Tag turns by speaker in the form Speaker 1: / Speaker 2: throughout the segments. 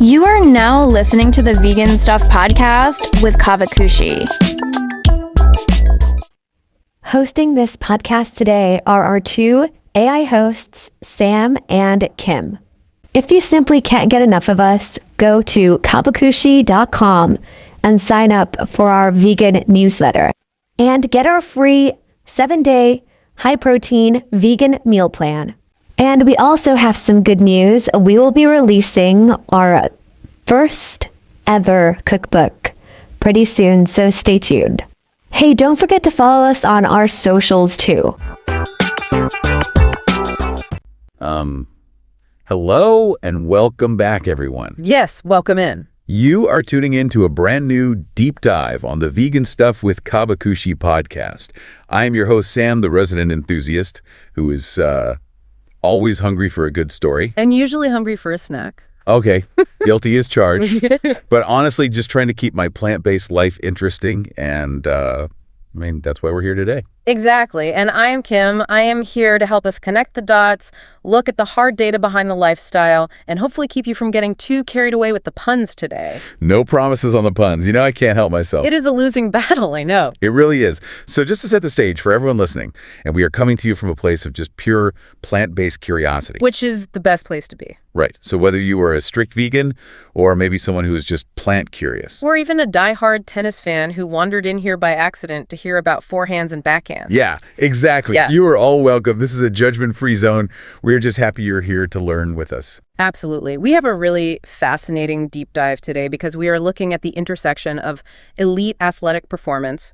Speaker 1: You are now listening to the Vegan Stuff podcast with Caavakushi.
Speaker 2: Hosting this podcast today are our two AI hosts, Sam and Kim. If you simply can't get enough of us, go to caavakushi.com and sign up for our vegan newsletter and get our free 7-day high-protein vegan meal plan. And we also have some good news. We will be releasing our first ever cookbook pretty soon, so stay tuned. Hey, don't forget to follow us on our socials too.
Speaker 3: Hello and welcome back, everyone.
Speaker 4: Yes, welcome in.
Speaker 3: You are tuning in to a brand new deep dive on the Vegan Stuff with Caavakushi podcast. I am your host, Sam, the resident enthusiast, who is always hungry for a good story.
Speaker 4: And usually hungry for a snack.
Speaker 3: Okay, guilty as charged. But honestly, just trying to keep my plant-based life interesting, and that's why we're here today.
Speaker 4: Exactly. And I am Kim. I am here to help us connect the dots, look at the hard data behind the lifestyle, and hopefully keep you from getting too carried away with the puns today.
Speaker 3: No promises on the puns. You know, I can't help myself.
Speaker 4: It is a losing battle, I know.
Speaker 3: It really is. So just to set the stage for everyone listening, and we are coming to you from a place of just pure plant-based curiosity.
Speaker 4: Which is the best place to be.
Speaker 3: Right. So whether you are a strict vegan or maybe someone who is just plant curious.
Speaker 4: Or even a diehard tennis fan who wandered in here by accident to hear about forehands and backhands.
Speaker 3: Yeah, exactly.
Speaker 4: Yeah.
Speaker 3: You are all welcome. This is a judgment-free zone. We're just happy you're here to learn with us.
Speaker 4: Absolutely. We have a really fascinating deep dive today because we are looking at the intersection of elite athletic performance,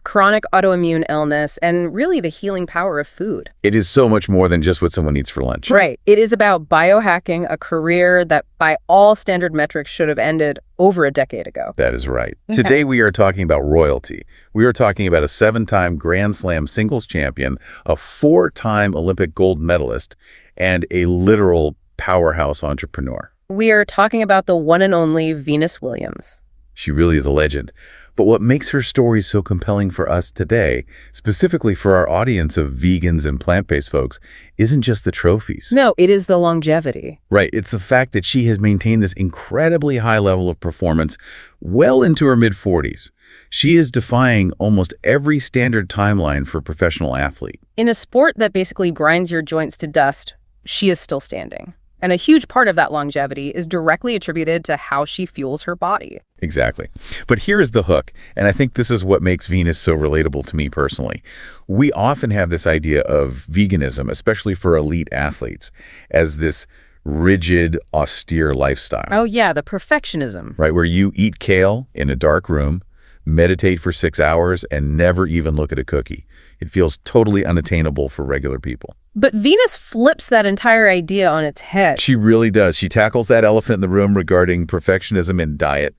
Speaker 4: chronic autoimmune illness, and really the healing power of food.
Speaker 3: It is so much more than just what someone eats for lunch.
Speaker 4: Right. It is about biohacking, a career that by all standard metrics should have ended over a decade ago.
Speaker 3: That is right.
Speaker 4: Okay.
Speaker 3: Today we are talking about royalty. We are talking about a 7-time Grand Slam singles champion, a 4-time Olympic gold medalist, and a literal powerhouse entrepreneur.
Speaker 4: We are talking about the one and only Venus Williams.
Speaker 3: She really is a legend. But what makes her story so compelling for us today, specifically for our audience of vegans and plant-based folks, isn't just the trophies.
Speaker 4: No, it is the longevity.
Speaker 3: Right. It's the fact that she has maintained this incredibly high level of performance well into her mid-40s. She is defying almost every standard timeline for a professional athlete.
Speaker 4: In a sport that basically grinds your joints to dust, she is still standing. And a huge part of that longevity is directly attributed to how she fuels her body.
Speaker 3: Exactly. But here is the hook, and I think this is what makes Venus so relatable to me personally. We often have this idea of veganism, especially for elite athletes, as this rigid, austere lifestyle.
Speaker 4: Oh yeah, the perfectionism.
Speaker 3: Right, where you eat kale in a dark room, meditate for 6 hours, and never even look at a cookie. It feels totally unattainable for regular people.
Speaker 4: But Venus flips that entire idea on its head.
Speaker 3: She really does. She tackles that elephant in the room regarding perfectionism and diet.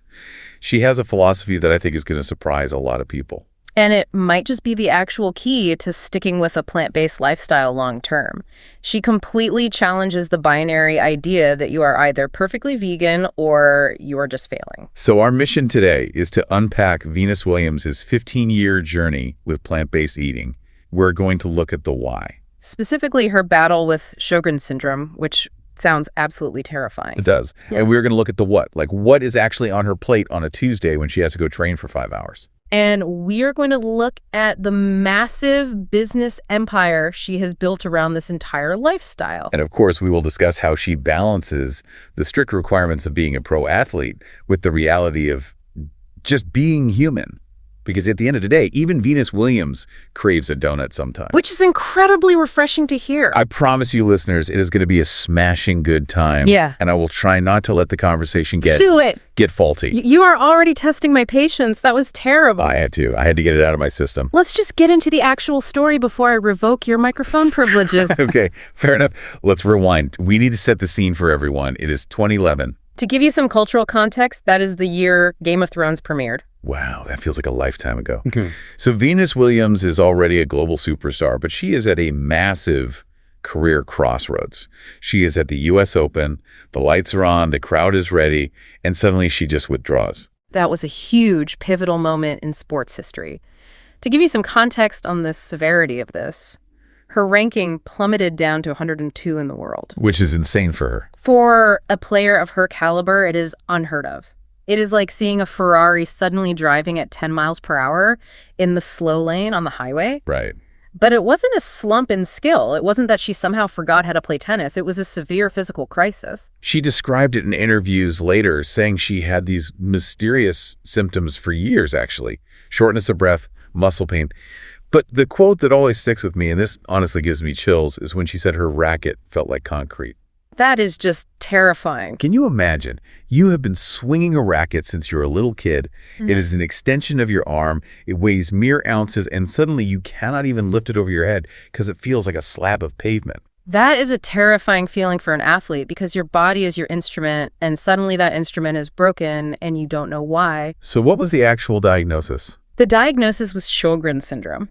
Speaker 3: She has a philosophy that I think is going to surprise a lot of people.
Speaker 4: And it might just be the actual key to sticking with a plant-based lifestyle long term. She completely challenges the binary idea that you are either perfectly vegan or you are just failing.
Speaker 3: So our mission today is to unpack Venus Williams' 15-year journey with plant-based eating. We're going to look at the why.
Speaker 4: Specifically her battle with Sjögren syndrome, which sounds absolutely terrifying.
Speaker 3: It does.
Speaker 4: Yeah.
Speaker 3: And we're going to look at the what. Like what is actually on her plate on a Tuesday when she has to go train for 5 hours.
Speaker 4: And we are going to look at the massive business empire she has built around this entire lifestyle.
Speaker 3: And of course, we will discuss how she balances the strict requirements of being a pro athlete with the reality of just being human. Because at the end of the day, even Venus Williams craves a donut sometimes.
Speaker 4: Which is incredibly refreshing to hear.
Speaker 3: I promise you, listeners, it is going to be a smashing good time.
Speaker 4: Yeah.
Speaker 3: And I will try not to let the conversation get faulty.
Speaker 4: You are already testing my patience. That was terrible.
Speaker 3: I had to get it out of my system.
Speaker 4: Let's just get into the actual story before I revoke your microphone privileges.
Speaker 3: Okay, fair enough. Let's rewind. We need to set the scene for everyone. It is 2011.
Speaker 4: To give you some cultural context, that is the year Game of Thrones premiered.
Speaker 3: Wow, that feels like a lifetime ago. So Venus Williams is already a global superstar, but she is at a massive career crossroads. She is at the U.S. Open, the lights are on, the crowd is ready, and suddenly she just withdraws.
Speaker 4: That was a huge pivotal moment in sports history. To give you some context on the severity of this, Her ranking plummeted down to 102 in the world.
Speaker 3: Which is insane for her.
Speaker 4: For a player of her caliber, it is unheard of. It is like seeing a Ferrari suddenly driving at 10 miles per hour in the slow lane on the highway.
Speaker 3: Right.
Speaker 4: But it wasn't a slump in skill. It wasn't that she somehow forgot how to play tennis. It was a severe physical crisis.
Speaker 3: She described it in interviews later, saying she had these mysterious symptoms for years, actually. Shortness of breath, muscle pain. But the quote that always sticks with me, and this honestly gives me chills, is when she said her racket felt like concrete.
Speaker 4: That is just terrifying.
Speaker 3: Can you imagine? You have been swinging a racket since you were a little kid. It is an extension of your arm. It weighs mere ounces, and suddenly you cannot even lift it over your head because it feels like a slab of pavement.
Speaker 4: That is a terrifying feeling for an athlete because your body is your instrument, and suddenly that instrument is broken, and you don't know why.
Speaker 3: So what was the actual diagnosis?
Speaker 4: The diagnosis was Sjögren syndrome.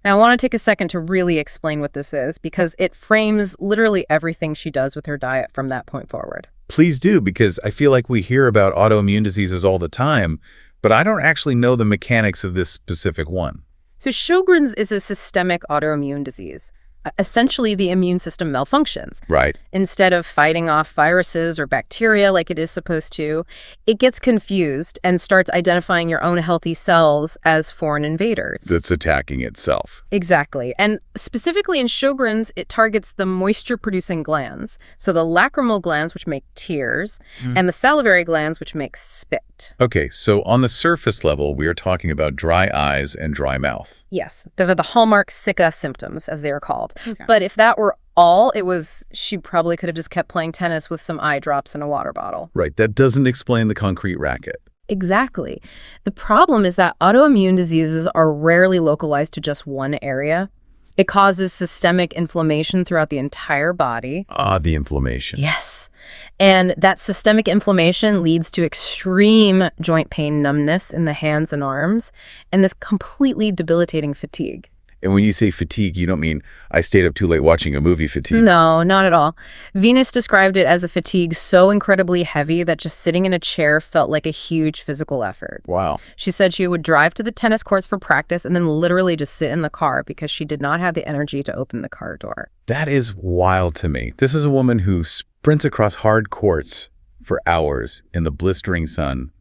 Speaker 4: Now, I want to take a second to really explain what this is because it frames literally everything she does with her diet from that point forward.
Speaker 3: Please do, because I feel like we hear about autoimmune diseases all the time, but I don't actually know the mechanics of this specific one.
Speaker 4: So Sjögren's is a systemic autoimmune disease. Essentially, the immune system malfunctions.
Speaker 3: Right.
Speaker 4: Instead of fighting off viruses or bacteria like it is supposed to, it gets confused and starts identifying your own healthy cells as foreign invaders.
Speaker 3: That's attacking itself.
Speaker 4: Exactly. And specifically in Sjögren's, it targets the moisture-producing glands. So the lacrimal glands, which make tears, and the salivary glands, which make spit.
Speaker 3: Okay, so on the surface level, we are talking about dry eyes and dry mouth.
Speaker 4: Yes, that are the hallmark Sika symptoms, as they are called. Okay. But if that were all it was, she probably could have just kept playing tennis with some eye drops and a water bottle.
Speaker 3: Right, that doesn't explain the concrete racket.
Speaker 4: Exactly. The problem is that autoimmune diseases are rarely localized to just one area. It causes systemic inflammation throughout the entire body.
Speaker 3: The inflammation.
Speaker 4: Yes. And that systemic inflammation leads to extreme joint pain, numbness in the hands and arms, and this completely debilitating fatigue.
Speaker 3: And when you say fatigue, you don't mean I stayed up too late watching a movie fatigue.
Speaker 4: No, not at all. Venus described it as a fatigue so incredibly heavy that just sitting in a chair felt like a huge physical effort.
Speaker 3: Wow.
Speaker 4: She said she would drive to the tennis courts for practice and then literally just sit in the car because she did not have the energy to open the car door.
Speaker 3: That is wild to me. This is a woman who sprints across hard courts for hours in the blistering sun.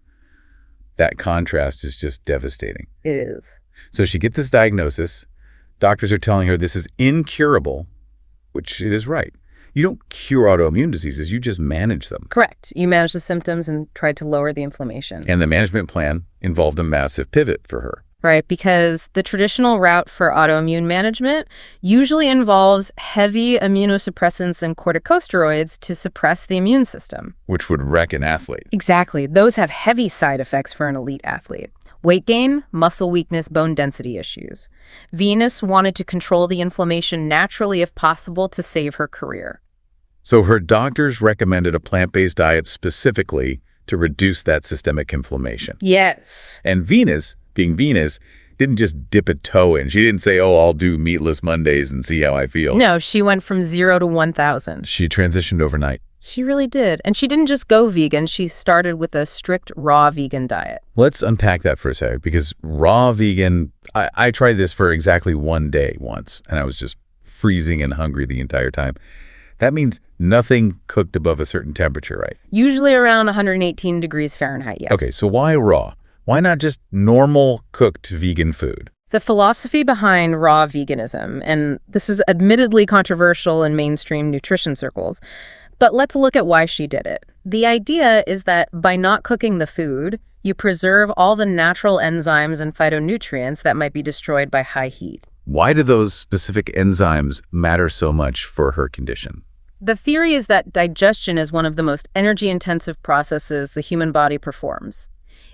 Speaker 3: That contrast is just devastating.
Speaker 4: It is.
Speaker 3: So she gets this diagnosis. Doctors are telling her this is incurable, which it is right. You don't cure autoimmune diseases, you just manage them.
Speaker 4: Correct. You manage the symptoms and try to lower the inflammation.
Speaker 3: And the management plan involved a massive pivot for her.
Speaker 4: Right, because the traditional route for autoimmune management usually involves heavy immunosuppressants and corticosteroids to suppress the immune system.
Speaker 3: Which would wreck an athlete.
Speaker 4: Exactly. Those have heavy side effects for an elite athlete. Weight gain, muscle weakness, bone density issues. Venus wanted to control the inflammation naturally if possible to save her career.
Speaker 3: So her doctors recommended a plant-based diet specifically to reduce that systemic inflammation.
Speaker 4: Yes.
Speaker 3: And Venus, being Venus, didn't just dip a toe in. She didn't say, oh, I'll do meatless Mondays and see how I feel.
Speaker 4: No, she went from 0 to 1,000.
Speaker 3: She transitioned overnight.
Speaker 4: She really did. And she didn't just go vegan. She started with a strict raw vegan diet.
Speaker 3: Let's unpack that for a second, because raw vegan, I tried this for exactly one day once, and I was just freezing and hungry the entire time. That means nothing cooked above a certain temperature, right?
Speaker 4: Usually around 118 degrees Fahrenheit, yes.
Speaker 3: Okay, so why raw? Why not just normal cooked vegan food?
Speaker 4: The philosophy behind raw veganism, and this is admittedly controversial in mainstream nutrition circles, but let's look at why she did it. The idea is that by not cooking the food, you preserve all the natural enzymes and phytonutrients that might be destroyed by high heat.
Speaker 3: Why do those specific enzymes matter so much for her condition?
Speaker 4: The theory is that digestion is one of the most energy-intensive processes the human body performs.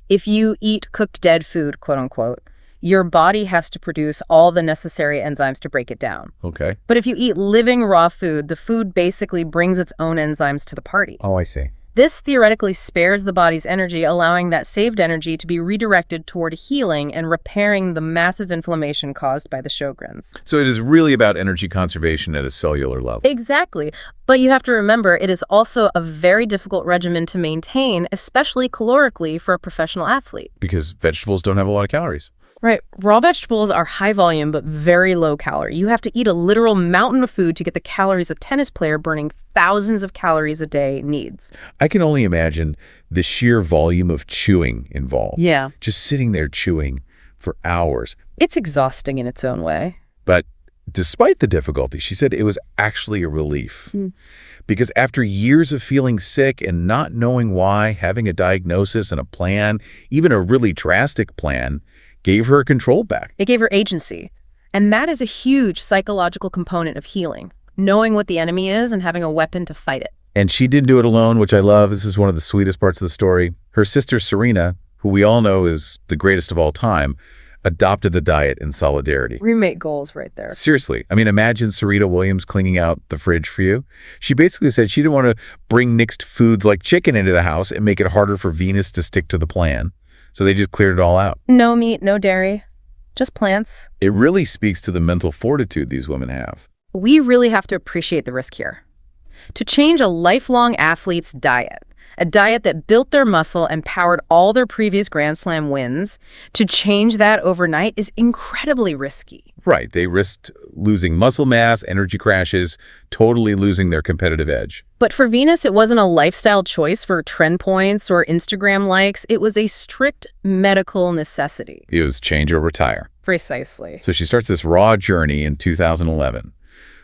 Speaker 4: If you eat cooked dead food, quote unquote, your body has to produce all the necessary enzymes to break it down.
Speaker 3: Okay.
Speaker 4: But if you eat living raw food, the food basically brings its own enzymes to the party.
Speaker 3: Oh, I see.
Speaker 4: This theoretically spares the body's energy, allowing that saved energy to be redirected toward healing and repairing the massive inflammation caused by the Sjögren's.
Speaker 3: So it is really about energy conservation at a cellular level.
Speaker 4: Exactly. But you have to remember, it is also a very difficult regimen to maintain, especially calorically for a professional athlete.
Speaker 3: Because vegetables don't have a lot of calories.
Speaker 4: Right. Raw vegetables are high volume but very low calorie. You have to eat a literal mountain of food to get the calories a tennis player burning thousands of calories a day needs.
Speaker 3: I can only imagine the sheer volume of chewing involved.
Speaker 4: Yeah.
Speaker 3: Just sitting there chewing for hours.
Speaker 4: It's exhausting in its own way.
Speaker 3: But despite the difficulty, she said it was actually a relief. Because after years of feeling sick and not knowing why, having a diagnosis and a plan, even a really drastic plan, gave her control back.
Speaker 4: It gave her agency. And that is a huge psychological component of healing, knowing what the enemy is and having a weapon to fight it.
Speaker 3: And she didn't do it alone, which I love. This is one of the sweetest parts of the story. Her sister Serena, who we all know is the greatest of all time, adopted the diet in solidarity.
Speaker 4: Roommate goals right there.
Speaker 3: Seriously. I mean, imagine Serena Williams cleaning out the fridge for you. She basically said she didn't want to bring mixed foods like chicken into the house and make it harder for Venus to stick to the plan. So they just cleared it all out.
Speaker 4: No meat, no dairy, just plants.
Speaker 3: It really speaks to the mental fortitude these women have.
Speaker 4: We really have to appreciate the risk here. To change a lifelong athlete's diet, a diet that built their muscle and powered all their previous Grand Slam wins, to change that overnight is incredibly risky.
Speaker 3: Right. They risked losing muscle mass, energy crashes, totally losing their competitive edge.
Speaker 4: But for Venus, it wasn't a lifestyle choice for trend points or Instagram likes. It was a strict medical necessity.
Speaker 3: It was change or retire.
Speaker 4: Precisely.
Speaker 3: So she starts this raw journey in 2011.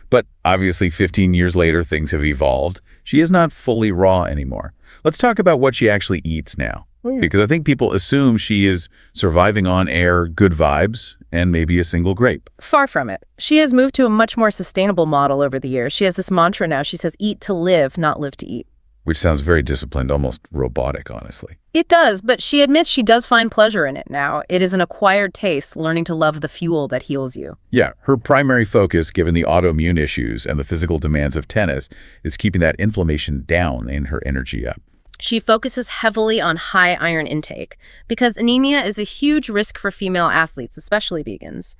Speaker 3: But obviously 15 years later, things have evolved. She is not fully raw anymore. Let's talk about what she actually eats now. Because I think people assume she is surviving on air, good vibes, and maybe a single grape.
Speaker 4: Far from it. She has moved to a much more sustainable model over the years. She has this mantra now. She says, eat to live, not live to eat.
Speaker 3: Which sounds very disciplined, almost robotic, honestly.
Speaker 4: It does, but she admits she does find pleasure in it now. It is an acquired taste, learning to love the fuel that heals you.
Speaker 3: Yeah, her primary focus, given the autoimmune issues and the physical demands of tennis, is keeping that inflammation down and her energy up.
Speaker 4: She focuses heavily on high iron intake because anemia is a huge risk for female athletes, especially vegans.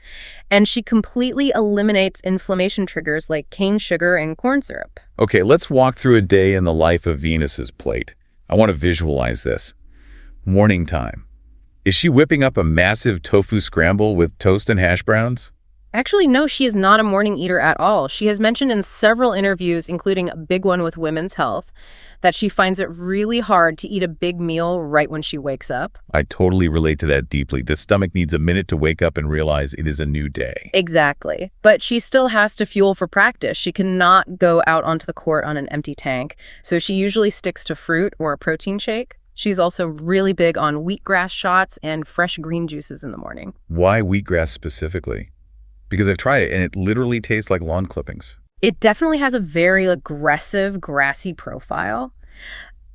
Speaker 4: And she completely eliminates inflammation triggers like cane sugar and corn syrup.
Speaker 3: Okay, let's walk through a day in the life of Venus's plate. I want to visualize this. Morning time. Is she whipping up a massive tofu scramble with toast and hash browns?
Speaker 4: Actually, no, she is not a morning eater at all. She has mentioned in several interviews, including a big one with Women's Health, that she finds it really hard to eat a big meal right when she wakes up.
Speaker 3: I totally relate to that deeply. The stomach needs a minute to wake up and realize it is a new day.
Speaker 4: Exactly. But she still has to fuel for practice. She cannot go out onto the court on an empty tank. So she usually sticks to fruit or a protein shake. She's also really big on wheatgrass shots and fresh green juices in the morning.
Speaker 3: Why wheatgrass specifically? Because I've tried it and it literally tastes like lawn clippings.
Speaker 4: It definitely has a very aggressive, grassy profile,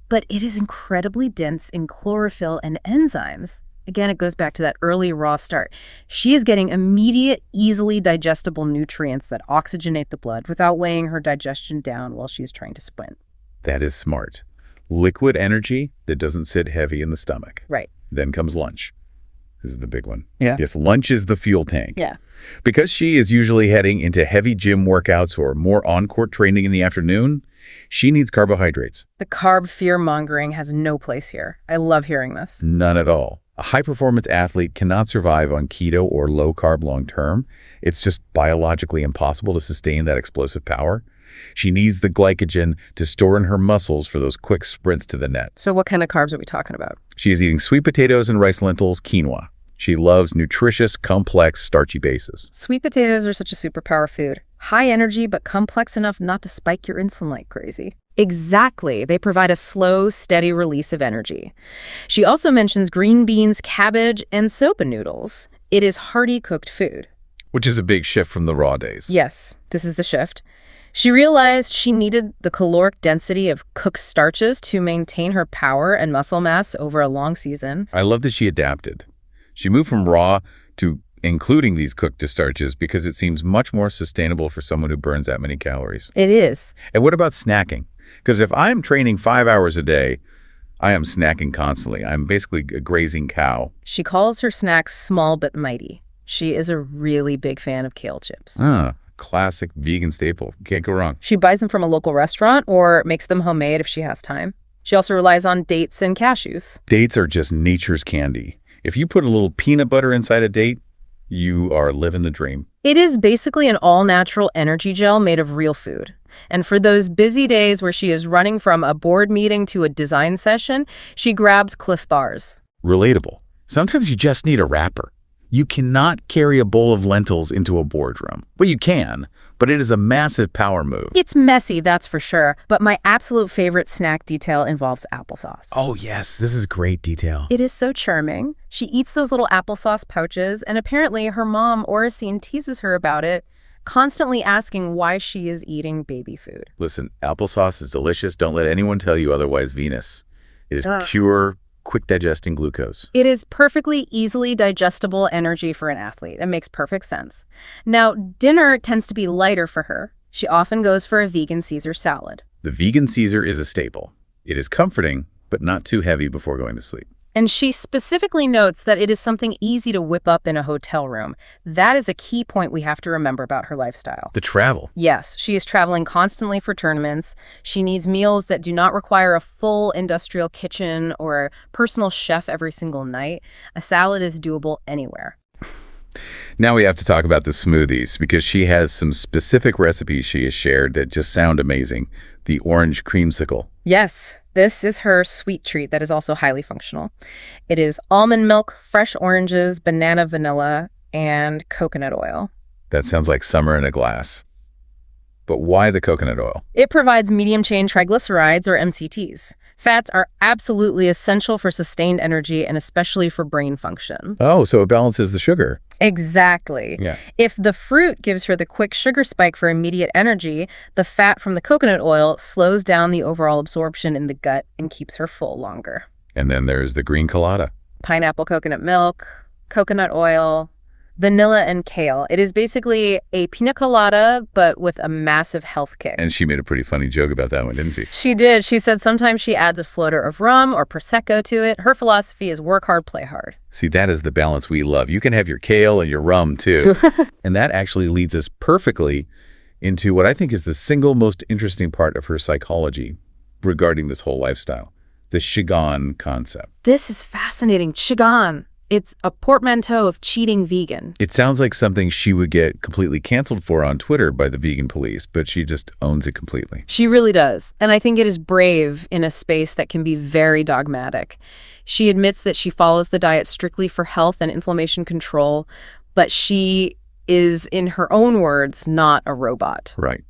Speaker 4: but it is incredibly dense in chlorophyll and enzymes. Again, it goes back to that early raw start. She is getting immediate, easily digestible nutrients that oxygenate the blood without weighing her digestion down while she's trying to sprint.
Speaker 3: That is smart. Liquid energy that doesn't sit heavy in the stomach.
Speaker 4: Right.
Speaker 3: Then comes lunch. This is the big one.
Speaker 4: Yeah.
Speaker 3: Yes, lunch is the fuel tank.
Speaker 4: Yeah.
Speaker 3: Because she is usually heading into heavy gym workouts or more on-court training in the afternoon, she needs carbohydrates.
Speaker 4: The carb fear-mongering has no place here. I love hearing this.
Speaker 3: None at all. A high-performance athlete cannot survive on keto or low-carb long-term. It's just biologically impossible to sustain that explosive power. She needs the glycogen to store in her muscles for those quick sprints to the net.
Speaker 4: So what kind of carbs are we talking about?
Speaker 3: She is eating sweet potatoes and rice lentils, quinoa. She loves nutritious, complex, starchy bases.
Speaker 4: Sweet potatoes are such a superpower food. High energy, but complex enough not to spike your insulin like crazy. Exactly. They provide a slow, steady release of energy. She also mentions green beans, cabbage, and soba noodles. It is hearty cooked food.
Speaker 3: Which is a big shift from the raw days.
Speaker 4: Yes, this is the shift. She realized she needed the caloric density of cooked starches to maintain her power and muscle mass over a long season.
Speaker 3: I love that she adapted. She moved from raw to including these cooked starches because it seems much more sustainable for someone who burns that many calories.
Speaker 4: It is.
Speaker 3: And what about snacking? Because if I'm training 5 hours a day, I am snacking constantly. I'm basically a grazing cow.
Speaker 4: She calls her snacks small but mighty. She is a really big fan of kale chips.
Speaker 3: Classic vegan staple. Can't go wrong.
Speaker 4: She buys them from a local restaurant or makes them homemade if she has time. She also relies on dates and cashews.
Speaker 3: Dates are just nature's candy. If you put a little peanut butter inside a date, you are living the dream.
Speaker 4: It is basically an all-natural energy gel made of real food. And for those busy days where she is running from a board meeting to a design session, she grabs Cliff Bars.
Speaker 3: Relatable. Sometimes you just need a wrapper. You cannot carry a bowl of lentils into a boardroom. Well, you can, but it is a massive power move.
Speaker 4: It's messy, that's for sure, but my absolute favorite snack detail involves applesauce.
Speaker 3: Oh, yes, this is great detail.
Speaker 4: It is so charming. She eats those little applesauce pouches, and apparently her mom, Oracene, teases her about it, constantly asking why she is eating baby food.
Speaker 3: Listen, applesauce is delicious. Don't let anyone tell you otherwise, Venus. It is pure, quick-digesting glucose.
Speaker 4: It is perfectly easily digestible energy for an athlete. It makes perfect sense. Now, dinner tends to be lighter for her. She often goes for a vegan Caesar salad.
Speaker 3: The vegan Caesar is a staple. It is comforting, but not too heavy before going to sleep.
Speaker 4: And she specifically notes that it is something easy to whip up in a hotel room. That is a key point we have to remember about her lifestyle.
Speaker 3: The travel.
Speaker 4: Yes, she is traveling constantly for tournaments. She needs meals that do not require a full industrial kitchen or a personal chef every single night. A salad is doable anywhere.
Speaker 3: Now we have to talk about the smoothies, because she has some specific recipes she has shared that just sound amazing. The orange creamsicle.
Speaker 4: Yes, this is her sweet treat that is also highly functional. It is almond milk, fresh oranges, banana vanilla, and coconut oil.
Speaker 3: That sounds like summer in a glass. But why the coconut oil?
Speaker 4: It provides medium-chain triglycerides, or MCTs. Fats are absolutely essential for sustained energy and especially for brain function.
Speaker 3: Oh, so it balances the sugar.
Speaker 4: Exactly.
Speaker 3: Yeah.
Speaker 4: If the fruit gives her the quick sugar spike for immediate energy, the fat from the coconut oil slows down the overall absorption in the gut and keeps her full longer.
Speaker 3: And then there's the green colada.
Speaker 4: Pineapple coconut milk, coconut oil, vanilla, and kale. It is basically a pina colada, but with a massive health kick.
Speaker 3: And she made a pretty funny joke about that one, didn't she?
Speaker 4: She did. She said sometimes she adds a floater of rum or Prosecco to it. Her philosophy is work hard, play hard.
Speaker 3: See, that is the balance we love. You can have your kale and your rum, too. And that actually leads us perfectly into what I think is the single most interesting part of her psychology regarding this whole lifestyle, the Cheagan concept.
Speaker 4: This is fascinating. Cheagan. It's a portmanteau of cheating vegan.
Speaker 3: It sounds like something she would get completely canceled for on Twitter by the vegan police, but she just owns it completely.
Speaker 4: She really does. And I think it is brave in a space that can be very dogmatic. She admits that she follows the diet strictly for health and inflammation control, but she is, in her own words, not a robot.
Speaker 3: Right.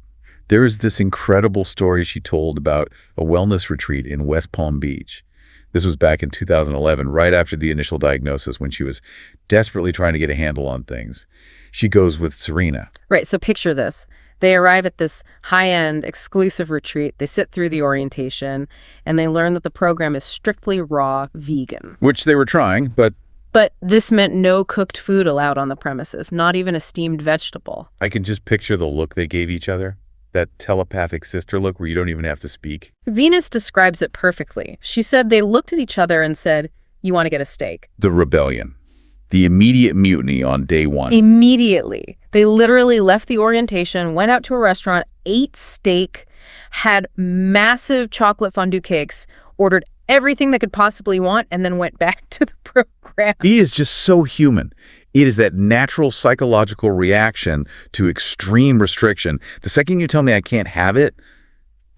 Speaker 3: There is this incredible story she told about a wellness retreat in West Palm Beach. This was back in 2011, right after the initial diagnosis, when she was desperately trying to get a handle on things. She goes with Serena.
Speaker 4: Right, so picture this. They arrive at this high-end, exclusive retreat. They sit through the orientation, and they learn that the program is strictly raw vegan.
Speaker 3: Which they were trying, but
Speaker 4: this meant no cooked food allowed on the premises, not even a steamed vegetable.
Speaker 3: I can just picture the look they gave each other. That telepathic sister look where you don't even have to speak.
Speaker 4: Venus describes it perfectly. She said they looked at each other and said, "You want to get a steak?"
Speaker 3: The rebellion. The immediate mutiny on day one.
Speaker 4: Immediately. They literally left the orientation, went out to a restaurant, ate steak, had massive chocolate fondue cakes, ordered everything they could possibly want, and then went back to the program.
Speaker 3: He is just so human. It is that natural psychological reaction to extreme restriction. The second you tell me I can't have it,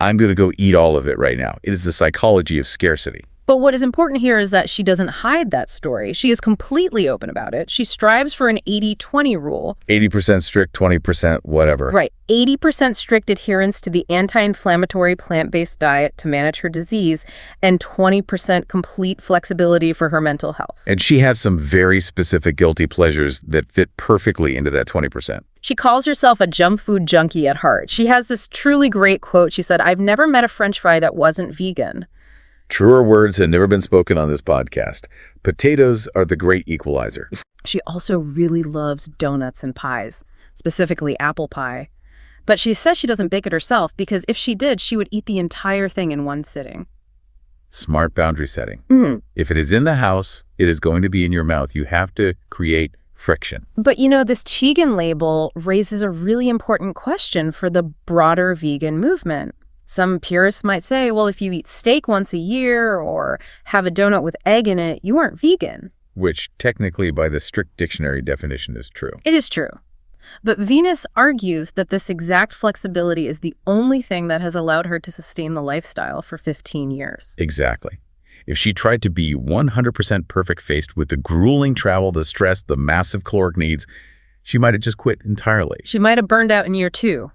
Speaker 3: I'm going to go eat all of it right now. It is the psychology of scarcity.
Speaker 4: But what is important here is that she doesn't hide that story. She is completely open about it. She strives for an 80-20 rule.
Speaker 3: 80% strict, 20% whatever.
Speaker 4: Right. 80% strict adherence to the anti-inflammatory plant-based diet to manage her disease, and 20% complete flexibility for her mental health.
Speaker 3: And she has some very specific guilty pleasures that fit perfectly into that 20%.
Speaker 4: She calls herself a junk food junkie at heart. She has this truly great quote. She said, "I've never met a French fry that wasn't vegan."
Speaker 3: Truer words had never been spoken on this podcast. Potatoes are the great equalizer.
Speaker 4: She also really loves donuts and pies, specifically apple pie. But she says she doesn't bake it herself because if she did, she would eat the entire thing in one sitting.
Speaker 3: Smart boundary setting.
Speaker 4: Mm-hmm.
Speaker 3: If it is in the house, it is going to be in your mouth. You have to create friction.
Speaker 4: But you know, this Cheagan label raises a really important question for the broader vegan movement. Some purists might say, well, if you eat steak once a year or have a donut with egg in it, you aren't vegan.
Speaker 3: which technically by the strict dictionary definition is true.
Speaker 4: It is true. But Venus argues that this exact flexibility is the only thing that has allowed her to sustain the lifestyle for 15 years.
Speaker 3: Exactly. If she tried to be 100% perfect faced with the grueling travel, the stress, the massive caloric needs, she might have just quit entirely.
Speaker 4: She might have burned out in year 2.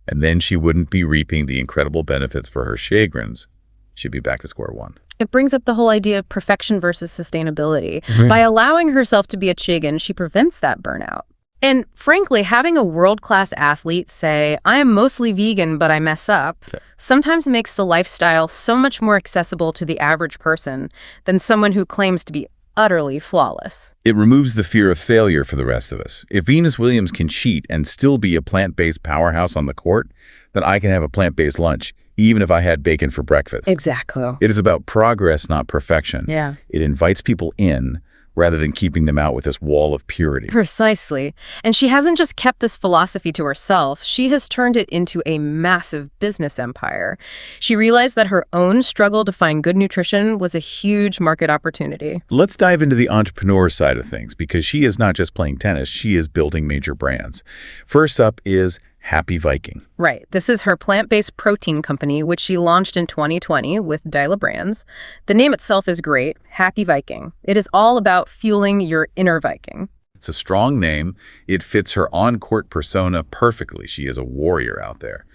Speaker 3: And then she wouldn't be reaping the incredible benefits for her Sjögrens. She'd be back to square one.
Speaker 4: It brings up the whole idea of perfection versus sustainability. By allowing herself to be a Cheagan, she prevents that burnout. And frankly, having a world-class athlete say, I am mostly vegan, but I mess up, sometimes makes the lifestyle so much more accessible to the average person than someone who claims to be utterly flawless.
Speaker 3: It removes the fear of failure for the rest of us. If Venus Williams can cheat and still be a plant-based powerhouse on the court, then I can have a plant-based lunch, even if I had bacon for breakfast.
Speaker 4: Exactly.
Speaker 3: It is about progress, not perfection.
Speaker 4: Yeah.
Speaker 3: It invites people in rather than keeping them out with this wall of purity.
Speaker 4: Precisely. And she hasn't just kept this philosophy to herself, she has turned it into a massive business empire. She realized that her own struggle to find good nutrition was a huge market opportunity.
Speaker 3: Let's dive into the entrepreneur side of things, because she is not just playing tennis, she is building major brands. First up is Happy Viking.
Speaker 4: Right. This is her plant-based protein company, which she launched in 2020 with Dyla Brands. The name itself is great, Happy Viking. It is all about fueling your inner Viking.
Speaker 3: It's a strong name. It fits her on-court persona perfectly. She is a warrior out there.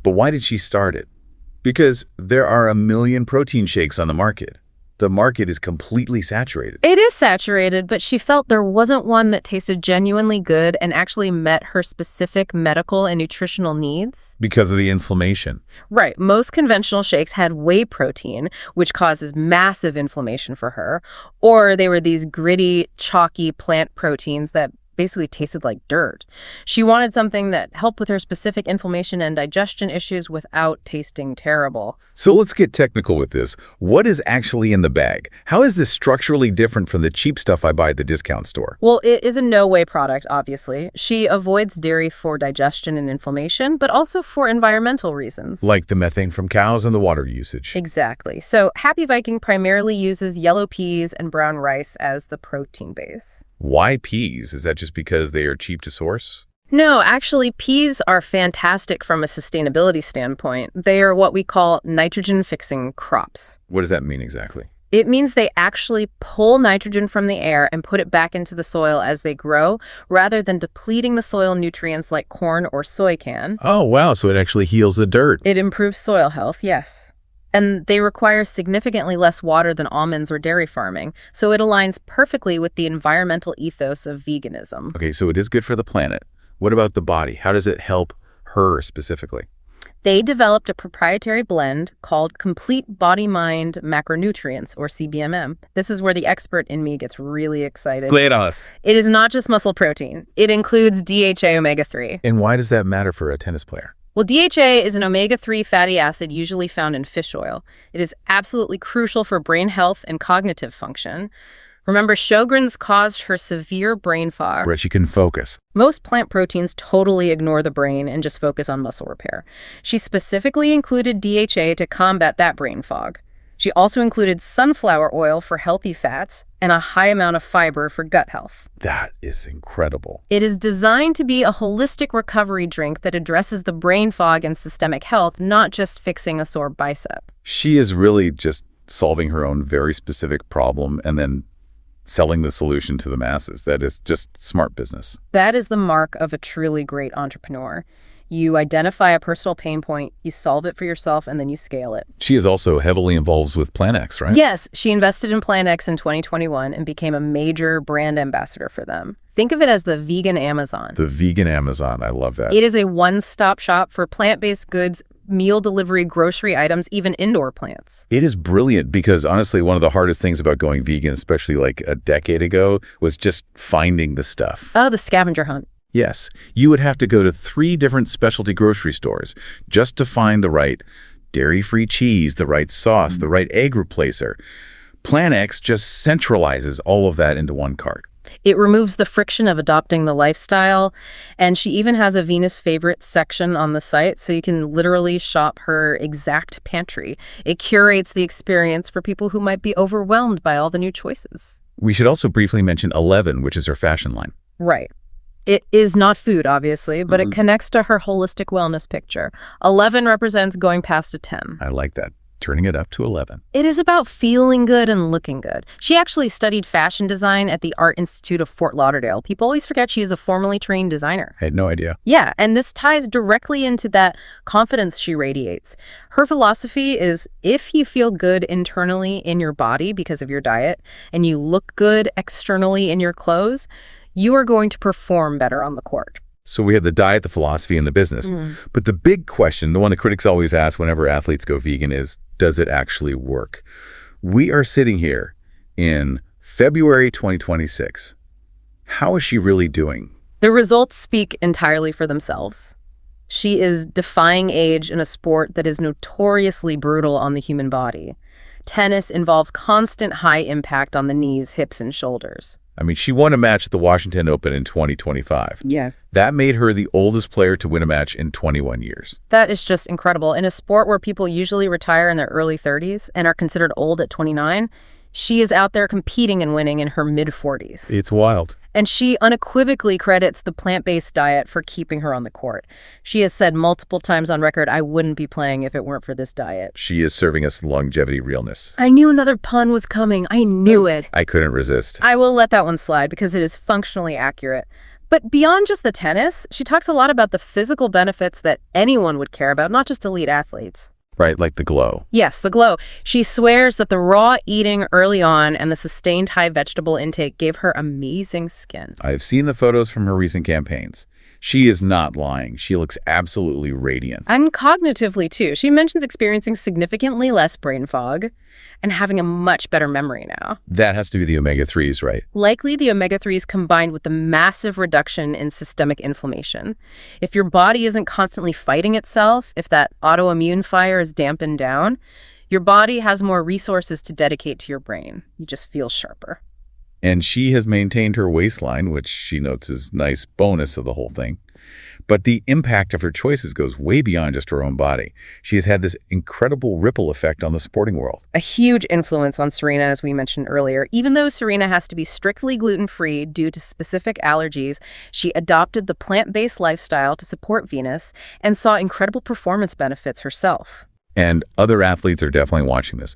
Speaker 3: But why did she start it? Because there are a million protein shakes on the market. The market is completely saturated.
Speaker 4: It is saturated, but she felt there wasn't one that tasted genuinely good and actually met her specific medical and nutritional needs.
Speaker 3: Because of the inflammation.
Speaker 4: Right. Most conventional shakes had whey protein, which causes massive inflammation for her, or they were these gritty, chalky plant proteins that basically tasted like dirt. She wanted something that helped with her specific inflammation and digestion issues without tasting terrible.
Speaker 3: So let's get technical with this. What is actually in the bag? How is this structurally different from the cheap stuff I buy at the discount store?
Speaker 4: Well, it is a no-whey product, obviously. She avoids dairy for digestion and inflammation, but also for environmental reasons.
Speaker 3: Like the methane from cows and the water usage.
Speaker 4: Exactly. So Happy Viking primarily uses yellow peas and brown rice as the protein base.
Speaker 3: Why peas? Is that just because they are cheap to source?
Speaker 4: No, actually, peas are fantastic from a sustainability standpoint. They are what we call nitrogen-fixing crops.
Speaker 3: What does that mean exactly?
Speaker 4: It means they actually pull nitrogen from the air and put it back into the soil as they grow, rather than depleting the soil nutrients like corn or soy can.
Speaker 3: Oh, wow. So it actually heals the dirt.
Speaker 4: It improves soil health, yes. And they require significantly less water than almonds or dairy farming, so it aligns perfectly with the environmental ethos of veganism.
Speaker 3: Okay, so it is good for the planet. What about the body? How does it help her specifically?
Speaker 4: They developed a proprietary blend called Complete Body-Mind Macronutrients, or CBMM. This is where the expert in me gets really excited.
Speaker 3: Play it on us.
Speaker 4: It is not just muscle protein. It includes DHA omega-3.
Speaker 3: And why does that matter for a tennis player?
Speaker 4: Well, DHA is an omega-3 fatty acid usually found in fish oil. It is absolutely crucial for brain health and cognitive function. Remember, Sjögren's caused her severe brain fog.
Speaker 3: Where she can focus.
Speaker 4: Most plant proteins totally ignore the brain and just focus on muscle repair. She specifically included DHA to combat that brain fog. She also included sunflower oil for healthy fats and a high amount of fiber for gut health.
Speaker 3: That is incredible.
Speaker 4: It is designed to be a holistic recovery drink that addresses the brain fog and systemic health, not just fixing a sore bicep.
Speaker 3: She is really just solving her own very specific problem and then selling the solution to the masses. That is just smart business.
Speaker 4: That is the mark of a truly great entrepreneur. You identify a personal pain point, you solve it for yourself, and then you scale it.
Speaker 3: She is also heavily involved with PlantX, right?
Speaker 4: Yes, she invested in PlantX in 2021 and became a major brand ambassador for them. Think of it as the vegan Amazon.
Speaker 3: The vegan Amazon. I love that.
Speaker 4: It is a one-stop shop for plant-based goods, meal delivery, grocery items, even indoor plants.
Speaker 3: It is brilliant because honestly, one of the hardest things about going vegan, especially like a decade ago, was just finding the stuff.
Speaker 4: Oh, the scavenger hunt.
Speaker 3: Yes, you would have to go to 3 different specialty grocery stores just to find the right dairy-free cheese, the right sauce, the right egg replacer. PlantX just centralizes all of that into one cart.
Speaker 4: It removes the friction of adopting the lifestyle, and she even has a Venus favorites section on the site, so you can literally shop her exact pantry. It curates the experience for people who might be overwhelmed by all the new choices.
Speaker 3: We should also briefly mention 11, which is her fashion line.
Speaker 4: Right. It is not food, obviously, but it connects to her holistic wellness picture. 11 represents going past a 10.
Speaker 3: I like that. Turning it up to 11.
Speaker 4: It is about feeling good and looking good. She actually studied fashion design at the Art Institute of Fort Lauderdale. People always forget she is a formally trained designer.
Speaker 3: I had no idea.
Speaker 4: Yeah, and this ties directly into that confidence she radiates. Her philosophy is if you feel good internally in your body because of your diet, and you look good externally in your clothes, you are going to perform better on the court.
Speaker 3: So we have the diet, the philosophy, and the business. But the big question, the one the critics always ask whenever athletes go vegan is, does it actually work? We are sitting here in February 2026. How is she really doing?
Speaker 4: The results speak entirely for themselves. She is defying age in a sport that is notoriously brutal on the human body. Tennis involves constant high impact on the knees, hips, and shoulders.
Speaker 3: I mean, she won a match at the Washington Open in 2025.
Speaker 4: Yeah.
Speaker 3: That made her the oldest player to win a match in 21 years.
Speaker 4: That is just incredible. In a sport where people usually retire in their early 30s and are considered old at 29, she is out there competing and winning in her mid-40s.
Speaker 3: It's wild.
Speaker 4: And she unequivocally credits the plant-based diet for keeping her on the court. She has said multiple times on record, I wouldn't be playing if it weren't for this diet.
Speaker 3: She is serving us longevity realness.
Speaker 4: I knew another pun was coming. I knew it.
Speaker 3: I couldn't resist.
Speaker 4: I will let that one slide because it is functionally accurate. But beyond just the tennis, she talks a lot about the physical benefits that anyone would care about, not just elite athletes.
Speaker 3: Right, like the glow.
Speaker 4: Yes, the glow. She swears that the raw eating early on and the sustained high vegetable intake gave her amazing skin.
Speaker 3: I've seen the photos from her recent campaigns. She is not lying. She looks absolutely radiant.
Speaker 4: And cognitively, too. She mentions experiencing significantly less brain fog and having a much better memory now.
Speaker 3: That has to be the omega-3s, right?
Speaker 4: Likely the omega-3s combined with the massive reduction in systemic inflammation. If your body isn't constantly fighting itself, if that autoimmune fire is dampened down, your body has more resources to dedicate to your brain. You just feel sharper.
Speaker 3: And she has maintained her waistline, which she notes is a nice bonus of the whole thing. But the impact of her choices goes way beyond just her own body. She has had this incredible ripple effect on the sporting world.
Speaker 4: A huge influence on Serena, as we mentioned earlier. Even though Serena has to be strictly gluten-free due to specific allergies, she adopted the plant-based lifestyle to support Venus and saw incredible performance benefits herself.
Speaker 3: And other athletes are definitely watching this.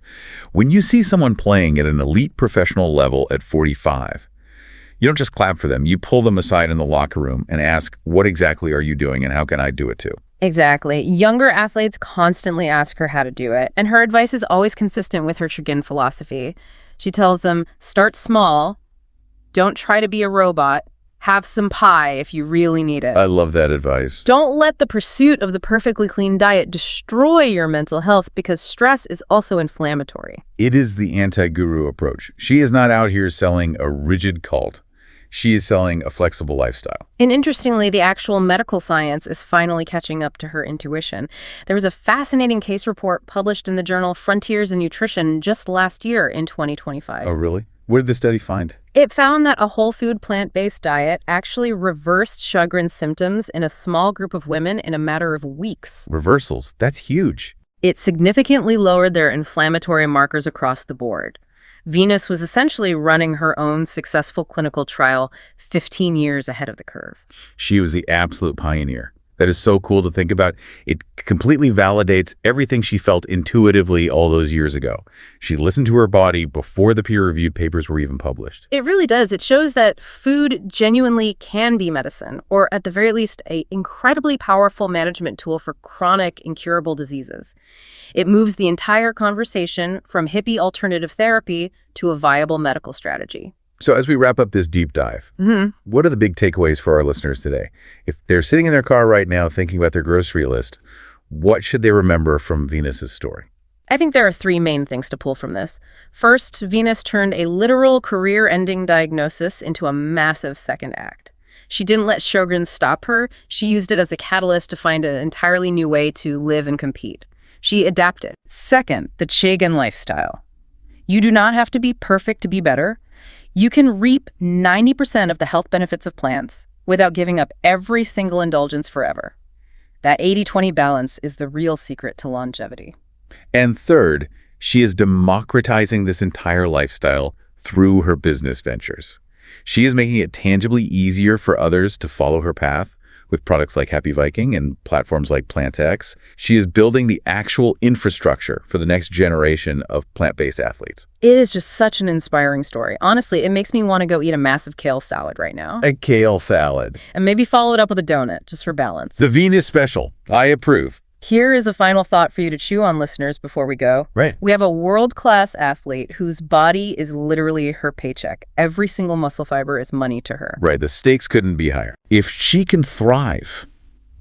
Speaker 3: When you see someone playing at an elite professional level at 45, you don't just clap for them. You pull them aside in the locker room and ask, what exactly are you doing and how can I do it too?
Speaker 4: Exactly. Younger athletes constantly ask her how to do it, and her advice is always consistent with her Cheagan philosophy. She tells them, start small, don't try to be a robot, have some pie if you really need it.
Speaker 3: I love that advice.
Speaker 4: Don't let the pursuit of the perfectly clean diet destroy your mental health because stress is also inflammatory.
Speaker 3: It is the anti-guru approach. She is not out here selling a rigid cult. She is selling a flexible lifestyle.
Speaker 4: And interestingly, the actual medical science is finally catching up to her intuition. There was a fascinating case report published in the journal Frontiers in Nutrition just last year in 2025.
Speaker 3: Oh, really? What did the study find?
Speaker 4: It found that a whole food plant-based diet actually reversed Sjögren's symptoms in a small group of women in a matter of weeks.
Speaker 3: Reversals? That's huge.
Speaker 4: It significantly lowered their inflammatory markers across the board. Venus was essentially running her own successful clinical trial 15 years ahead of the curve.
Speaker 3: She was the absolute pioneer. That is so cool to think about. It completely validates everything she felt intuitively all those years ago. She listened to her body before the peer-reviewed papers were even published.
Speaker 4: It really does. It shows that food genuinely can be medicine, or at the very least, an incredibly powerful management tool for chronic, incurable diseases. It moves the entire conversation from hippie alternative therapy to a viable medical strategy.
Speaker 3: So as we wrap up this deep dive, what are the big takeaways for our listeners today? If they're sitting in their car right now thinking about their grocery list, what should they remember from Venus's story?
Speaker 4: I think there are three main things to pull from this. First, Venus turned a literal career-ending diagnosis into a massive second act. She didn't let Sjögren stop her. She used it as a catalyst to find an entirely new way to live and compete. She adapted. Second, the Cheagan lifestyle. You do not have to be perfect to be better. You can reap 90% of the health benefits of plants without giving up every single indulgence forever. That 80-20 balance is the real secret to longevity.
Speaker 3: And third, she is democratizing this entire lifestyle through her business ventures. She is making it tangibly easier for others to follow her path with products like Happy Viking and platforms like PlantX. She is building the actual infrastructure for the next generation of plant-based athletes.
Speaker 4: It is just such an inspiring story. Honestly, it makes me want to go eat a massive kale salad right now.
Speaker 3: A kale salad.
Speaker 4: And maybe follow it up with a donut, just for balance.
Speaker 3: The Venus Special. I approve.
Speaker 4: Here is a final thought for you to chew on, listeners, before we go.
Speaker 3: Right.
Speaker 4: We have a world-class athlete whose body is literally her paycheck. Every single muscle fiber is money to her.
Speaker 3: Right. The stakes couldn't be higher. If she can thrive,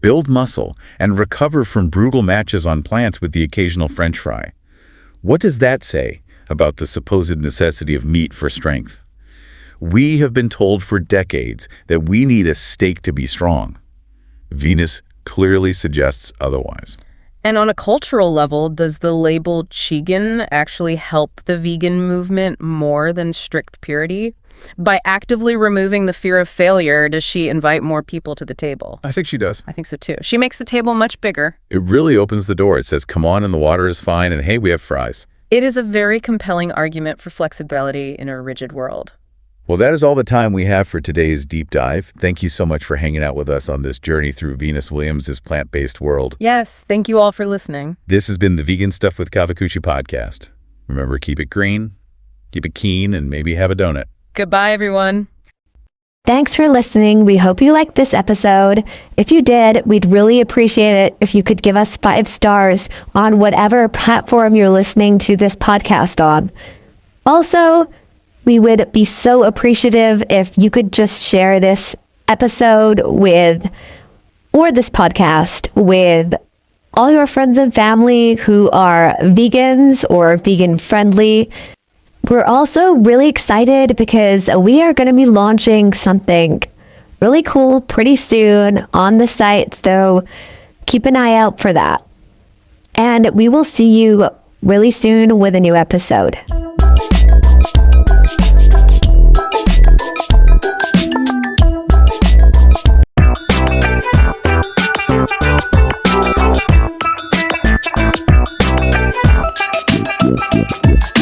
Speaker 3: build muscle, and recover from brutal matches on plants with the occasional French fry, what does that say about the supposed necessity of meat for strength? We have been told for decades that we need a steak to be strong. Venus clearly suggests otherwise.
Speaker 4: And on a cultural level, does the label Cheagan actually help the vegan movement more than strict purity? By actively removing the fear of failure, does she invite more people to the table?
Speaker 3: I think she does.
Speaker 4: I think so too. She makes the table much bigger.
Speaker 3: It really opens the door. It says, come on, and the water is fine, and hey, we have fries.
Speaker 4: It is a very compelling argument for flexibility in a rigid world.
Speaker 3: Well, that is all the time we have for today's deep dive. Thank you so much for hanging out with us on this journey through Venus Williams' plant-based world.
Speaker 4: Yes, thank you all for listening.
Speaker 3: This has been the Vegan Stuff with Caavakushi podcast. Remember, keep it green, keep it keen, and maybe have a donut.
Speaker 4: Goodbye, everyone.
Speaker 2: Thanks for listening. We hope you liked this episode. If you did, we'd really appreciate it if you could give us 5 stars on whatever platform you're listening to this podcast on. Also, we would be so appreciative if you could just share this episode or this podcast with all your friends and family who are vegans or vegan friendly. We're also really excited because we are going to be launching something really cool pretty soon on the site, so keep an eye out for that. And we will see you really soon with a new episode.
Speaker 5: Yeah.